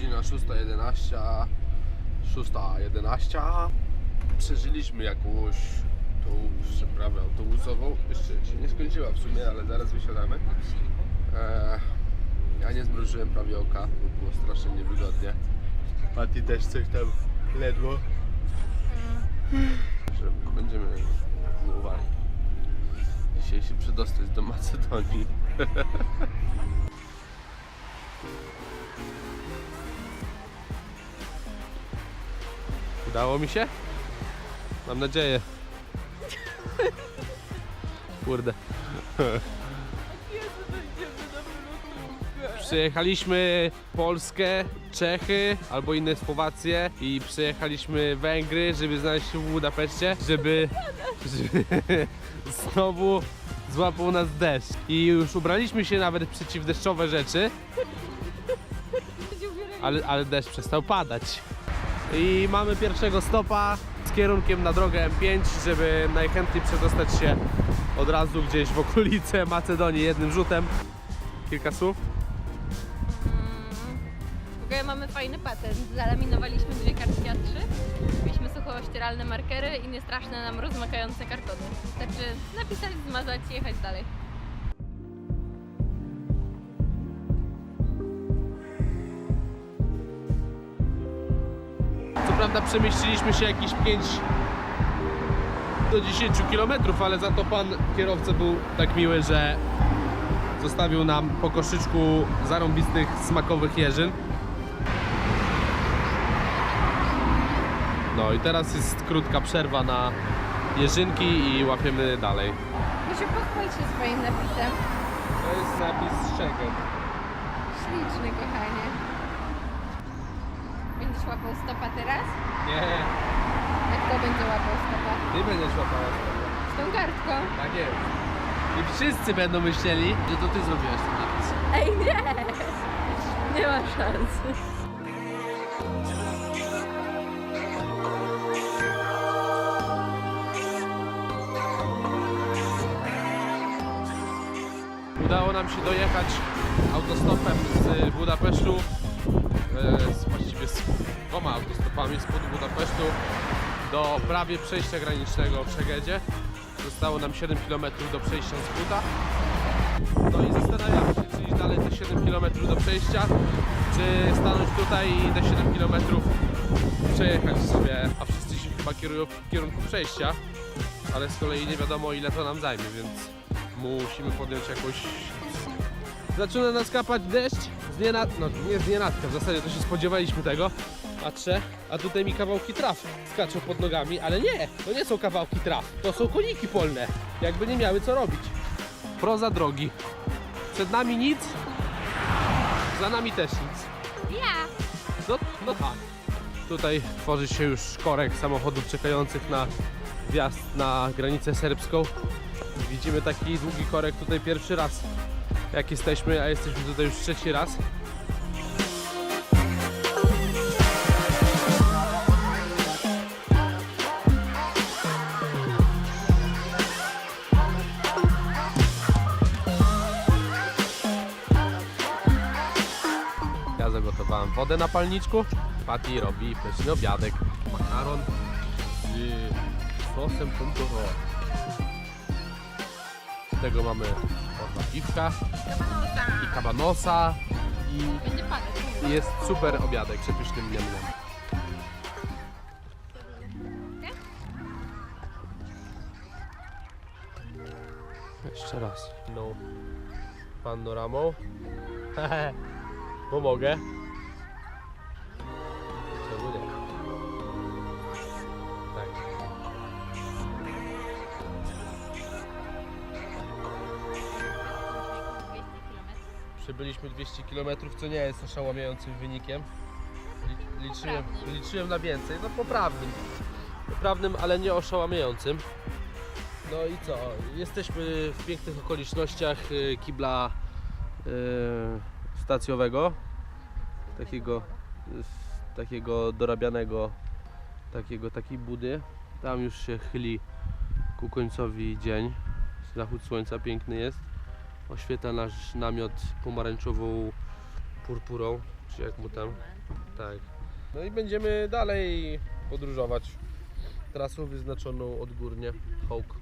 godzina 6:11. 6:11. Przeżyliśmy jakąś tą przeprawę autobusową. Jeszcze się nie skończyła w sumie, ale zaraz wysiadamy. Ja nie zmrużyłem prawie oka, bo było strasznie niewygodnie. Patty też coś tam ledwo. Że będziemy próbowali dzisiaj się przedostać do Macedonii. Udało mi się? Mam nadzieję. Kurde. Przyjechaliśmy Polskę, Czechy albo inne Słowacje i przyjechaliśmy Węgry, żeby znaleźć się w Budapeszcie, żeby znowu złapał nas deszcz. I już ubraliśmy się nawet w przeciwdeszczowe rzeczy, ale deszcz przestał padać. I mamy pierwszego stopa z kierunkiem na drogę M5, żeby najchętniej przedostać się od razu gdzieś w okolice Macedonii jednym rzutem. Kilka słów? W ogóle mamy fajny patent. Zalaminowaliśmy 2 kartki A3, mieliśmy suchościeralne markery i niestraszne nam rozmakające kartony. Wystarczy napisać, zmazać i jechać dalej. Co prawda przemieściliśmy się jakieś 5 do 10 km, ale za to pan kierowca był tak miły, że zostawił nam po koszyczku zarąbistych smakowych jeżyn. No i teraz jest krótka przerwa na jeżynki i łapiemy dalej. Muszę pochwalić się swoim napisem. To jest napis Schengen. Śliczny, kochanie. Będziesz łapał stopa teraz? Nie, Jak to będzie łapał stopa? ty będziesz łapała stopa. Z tą kartką? Tak jest. I wszyscy będą myśleli, że to ty zrobiłaś ten napis. Ej, nie! Nie ma szans. Udało nam się dojechać autostopem z Budapesztu, właściwie z 2 autostopami spod Budapesztu do prawie przejścia granicznego w Szegedzie. Zostało nam 7 km do przejścia z Buta. No i zastanawiamy się, czy iść dalej te 7 km do przejścia, czy stanąć tutaj i te 7 km przejechać sobie, a wszyscy się chyba kierują w kierunku przejścia, ale z kolei nie wiadomo, ile to nam zajmie, więc musimy podjąć jakąś... Zaczyna nas kapać deszcz, no nie z nienacka, w zasadzie to się spodziewaliśmy tego. Patrzę, a tutaj mi kawałki traw skaczą pod nogami, ale nie, to nie są kawałki traw, to są koniki polne, jakby nie miały co robić. Proza drogi. Przed nami nic, za nami też nic. Ja! No tak. Tutaj tworzy się już korek samochodów czekających na wjazd na granicę serbską. Widzimy taki długi korek tutaj pierwszy raz, jak jesteśmy, a jesteśmy tutaj już 3. raz. Ja zagotowałem wodę na palniczku. Patty robi pyszny obiadek. Makaron z sosem pomidorowym. Z tego mamy piwka i kabanosa Będzie padać. i jest super obiadek, przepyszny mniam. Jeszcze raz. No, panoramą. Bo mogę. Czemu nie? Tak. Przybyliśmy 200 km, co nie jest oszałamiającym wynikiem. Liczyłem na więcej, no poprawnym, ale nie oszałamiającym. No i co? Jesteśmy w pięknych okolicznościach kibla stacjowego, takiego dorabianego, takiej budy. Tam już się chyli ku końcowi dzień. Zachód słońca piękny jest. Oświetla nasz namiot pomarańczową purpurą, czy jak mu tam. Tak. No i będziemy dalej podróżować trasą wyznaczoną odgórnie Hołk.